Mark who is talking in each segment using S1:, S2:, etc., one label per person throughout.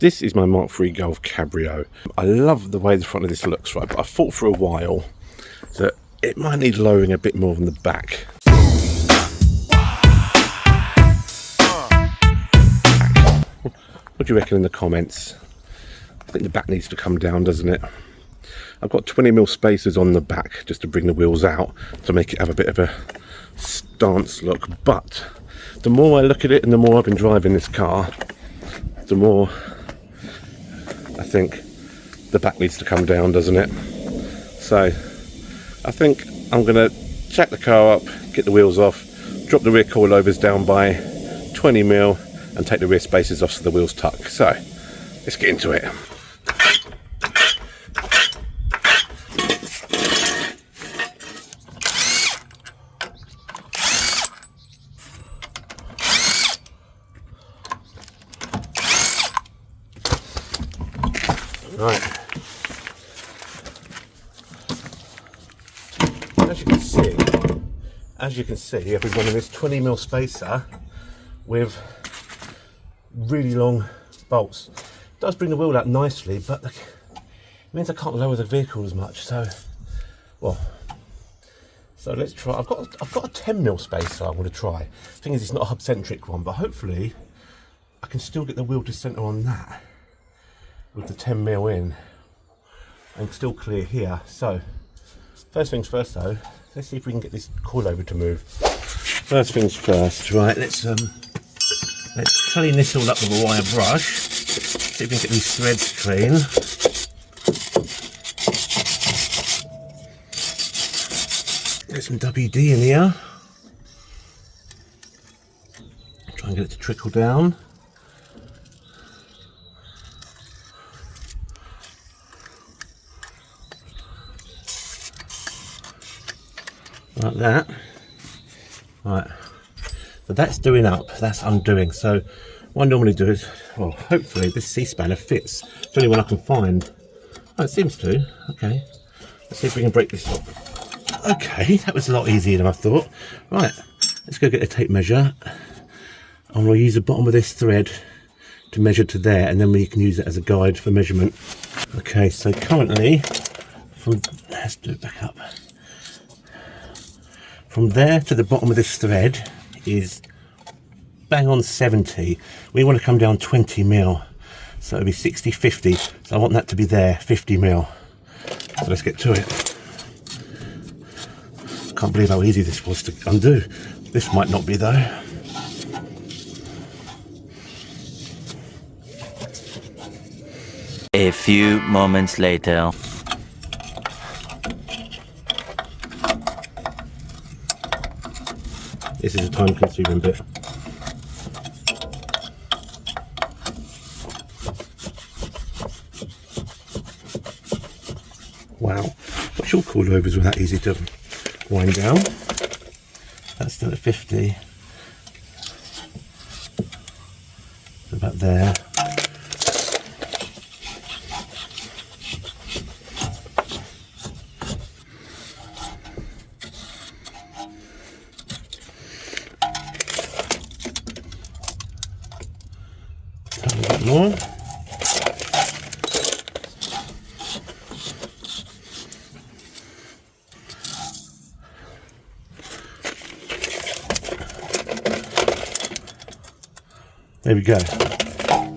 S1: This is my MK3 Golf Cabrio. I love the way the front of this looks, right, but I thought for a while that it might need lowering a bit more on the back. What do you reckon in the comments? I think the back needs to come down, doesn't it? I've got 20mm spacers on the back just to bring the wheels out to make it have a bit of a stance look, but the more I look at it and the more I've been driving this car, the more I think the back needs to come down, doesn't it? So I think I'm going to jack the car up, get the wheels off, drop the rear coilovers down by 20mm and take the rear spacers off so the wheels tuck. So let's get into it. Right, as you can see, I've been running this 20mm spacer with really long bolts. It does bring the wheel out nicely, but it means I can't lower the vehicle as much. So let's try. I've got a 10mm spacer I want to try. The thing is, it's not a hub-centric one, but hopefully I can still get the wheel to center on that with the 10mm in and still clear here. So first things first though, let's see if we can get this coilover to move. First things first, right, let's clean this all up with a wire brush, see if we can get these threads clean. Get some WD in here, try and get it to trickle down. Like that. Right, so that's doing up, that's undoing. So what I normally do is, well, hopefully this C-spanner fits. It's the only one I can find. Oh, it seems to. Okay, let's see if we can break this off. Okay, that was a lot easier than I thought. Right, let's go get a tape measure. I'm going to use the bottom of this thread to measure to there, and then we can use it as a guide for measurement. Okay, so currently, let's do it back up. From there to the bottom of this thread is bang on 70. We want to come down 20mm, so it'll be 60, 50. So I want that to be there, 50mm. So let's get to it. Can't believe how easy this was to undo. This might not be though.
S2: A few moments later.
S1: This is a time-consuming bit. Wow, not sure coilovers were that easy to wind down. That's still at 50. So about there. More. There we go.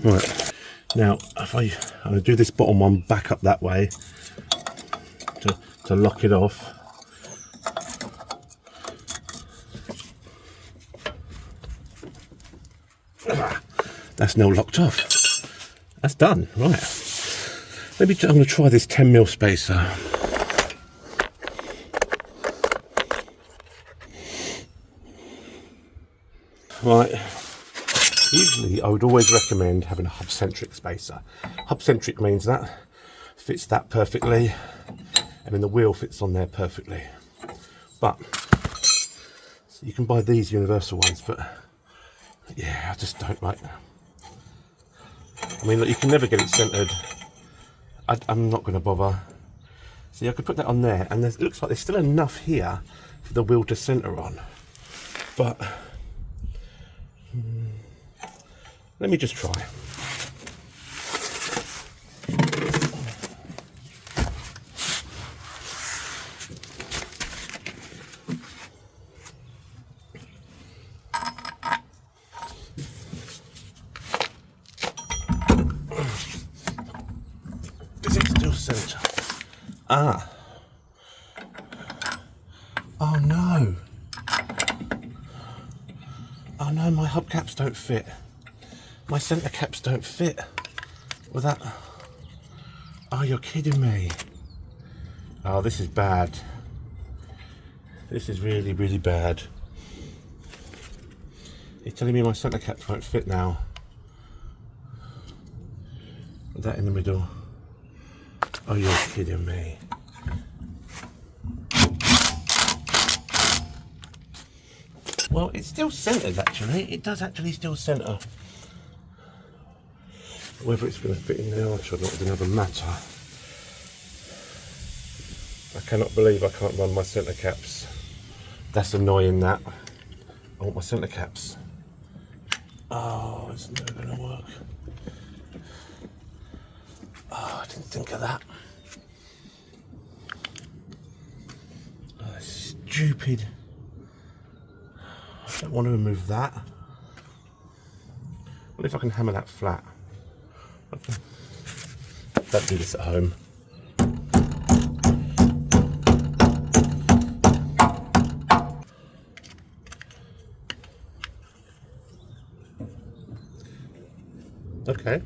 S1: Right, now if I'm going to do this bottom one back up that way to lock it off. That's now locked off. That's done, right. Maybe I'm going to try this 10mm spacer. Right, usually I would always recommend having a hub-centric spacer. Hub-centric means that fits that perfectly, and then the wheel fits on there perfectly. But, so you can buy these universal ones, but yeah, I just don't like them. I mean, look, you can never get it centered. I'm not going to bother. See, I could put that on there, and it looks like there's still enough here for the wheel to center on. But let me just try. Ah. Oh no. Oh no, my hubcaps don't fit. My centre caps don't fit. With that. Oh, you're kidding me. Oh, this is bad. This is really, really bad. You're telling me my centre caps won't fit now. With that in the middle. Oh, you're kidding me. Well, it's still centred actually. It does actually still centre. Whether it's going to fit in there, I'm sure not another matter. I cannot believe I can't run my centre caps. That's annoying, that. I want my centre caps. Oh, it's never going to work. Oh, I didn't think of that. Oh, that's stupid. I don't want to remove that. What if I can hammer that flat? Okay. Don't do this at home. Okay,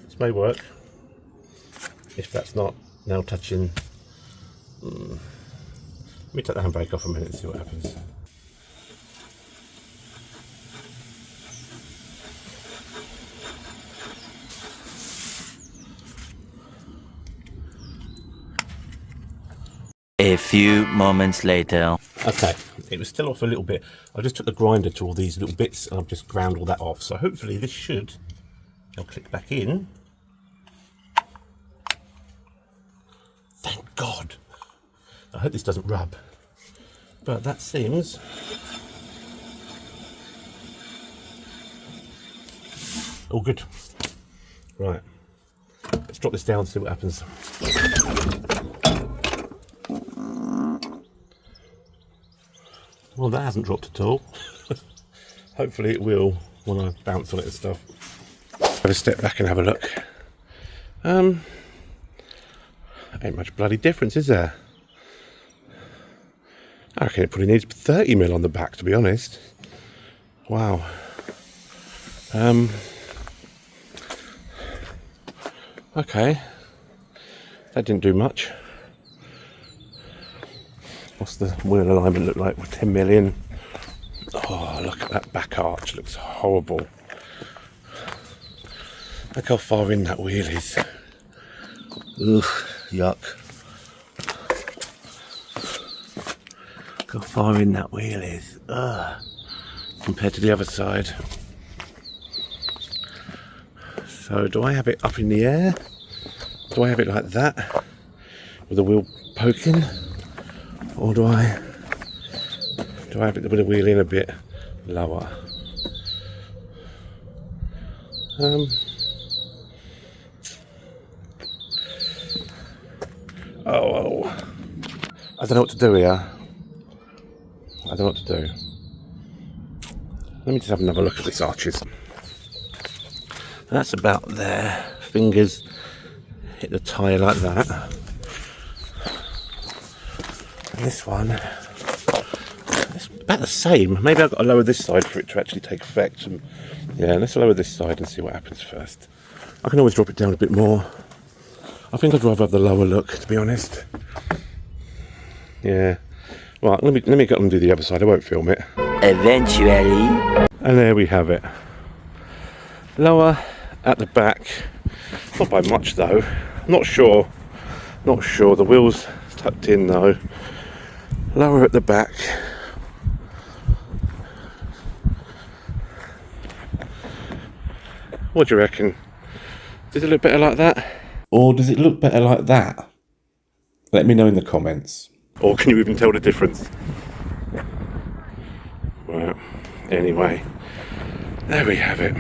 S1: this may work. If that's not now touching. Let me take the handbrake off a minute and see what happens.
S2: A few moments later.
S1: Okay, it was still off a little bit. I just took the grinder to all these little bits and I've just ground all that off. So hopefully this should, I'll click back in. Thank God. I hope this doesn't rub. But that seems... all good. Right, let's drop this down and see what happens. Well, that hasn't dropped at all. Hopefully it will when I bounce on it and stuff. Have a step back and have a look. Ain't much bloody difference, is there? I reckon it probably needs 30mm on the back, to be honest. Wow. Okay. That didn't do much. What's the wheel alignment look like with 10 million? Oh, look at that back arch, looks horrible. Look how far in that wheel is. Ugh, yuck. Look how far in that wheel is. Ugh. Compared to the other side. So do I have it up in the air? Do I have it like that? With the wheel poking? Or do I have it with the wheel in a bit lower? Oh, I don't know what to do here. I don't know what to do. Let me just have another look at these arches. That's about there. Fingers hit the tyre like that. And this one, it's about the same. Maybe I've got to lower this side for it to actually take effect. And yeah, let's lower this side and see what happens first. I can always drop it down a bit more. I think I'd rather have the lower look, to be honest. Yeah. Right, let me go and do the other side. I won't film it.
S2: Eventually.
S1: And there we have it. Lower at the back. Not by much though. Not sure. Not sure. The wheel's tucked in though. Lower at the back. What do you reckon? Does it look better like that? Or does it look better like that? Let me know in the comments. Or can you even tell the difference? Right. Anyway, there we have it.